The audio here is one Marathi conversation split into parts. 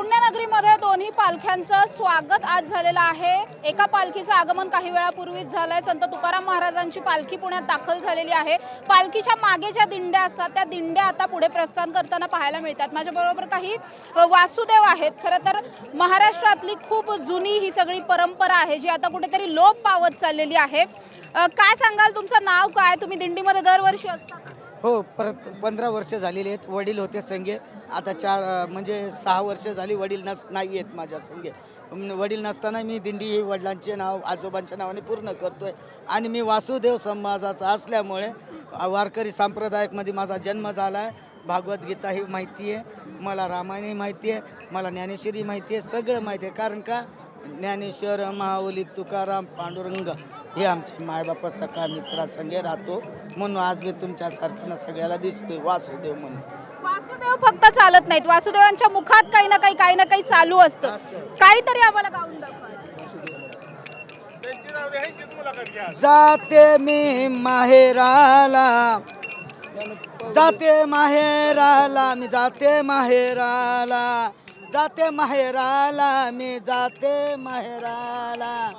पुण्यनगरीमध्ये दोन्ही पालख्यांचं स्वागत आज झालेलं आहे। एका पालखीचं आगमन काही वेळापूर्वीच झालंय। संत तुकाराम महाराजांची पालखी पुण्यात दाखल झालेली आहे। पालखीच्या मागे ज्या दिंड्या असतात त्या दिंड्या आता पुढे प्रस्थान करताना पाहायला मिळतात। माझ्याबरोबर काही वासुदेव आहेत। खरं तर महाराष्ट्रातली खूप जुनी ही सगळी परंपरा आहे जी आता कुठेतरी लोप पावत चाललेली आहे। काय सांगाल, तुमचं नाव काय, तुम्ही दिंडीमध्ये दरवर्षी असता? हो, परत 15 वर्ष झालेली आहेत। वडील होते संगे, आता 6 वर्ष झाली वडील नाही आहेत माझ्या संगे। वडील नसताना मी दिंडी ही वडिलांचे नाव आजोबांच्या नावाने पूर्ण करतोय। आणि मी वासुदेव समाजाचा असल्यामुळे वारकरी संप्रदायामध्ये माझा जन्म झाला आहे। भागवत गीता ही माहिती आहे मला, रामायणही माहिती आहे मला, ज्ञानेश्वरी माहिती आहे, सगळं माहिती आहे। कारण का ज्ञानेश्वर, माऊली, तुकाराम, पांडुरंग हे आमचे मायबापा सखा मित्रासंगे राहतो, म्हणून आज मी तुमच्यासारख्यांना सगळ्याला दिसतोय वासुदेव म्हणून। वासुदेव फक्त चालत नाहीत, वासुदेवांच्या मुखात काही ना काही चालू असतं। काहीतरी आम्हाला गाऊन दाखवा। जाते मी माहेराला, जाते माहेराला, मी जाते माहेराला, जाते माहेराला, मी जाते माहेराला,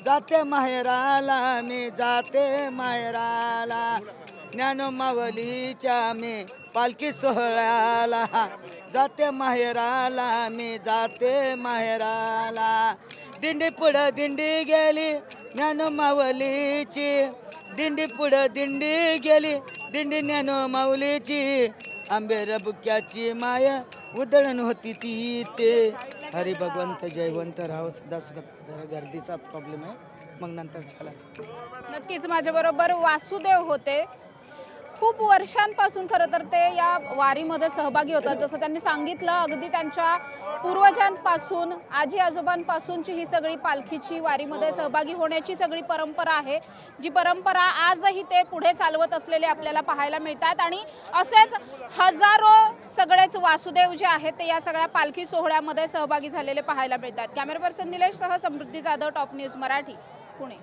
जाते माहेराला, मी जाते माहेराला, ज्ञानमावलीच्या मी पालखी सोहळ्याला, जाते माहेराला, मी जाते माहेराला। दिंडी पुढं दिंडी गेली ज्ञानमावलीची, दिंडी पुढं दिंडी गेली, दिंडी ज्ञानमावलीची, आंबेर बुक्याची माया उधळण होती ती ते। हरी भगवंत जयवंत राव। सुद्धा जरा गर्दीचा प्रॉब्लेम आहे, मग नंतर झाला। नक्कीच माझ्याबरोबर वासुदेव होते। खूप वर्षांपासून खरं तर ते या वारीमध्ये सहभागी होतात। जसं त्यांनी सांगितलं, अगदी त्यांच्या पूर्वजांपासून आजी आजोबांपासूनची ही सगळी पालखीची वारीमध्ये सहभागी होण्याची सगळी परंपरा आहे, जी परंपरा आजही ते पुढे चालवत असलेले आपल्याला पाहायला मिळतात। आणि असेच हजारो सगळेच वासुदेव जे आहेत ते या सगळ्या पालखी सोहळ्यामध्ये सहभागी झालेले पाहायला मिळतात। कॅमेरा पर्सन निलेश सह समृद्धी जाधव, टॉप न्यूज मराठी, पुणे।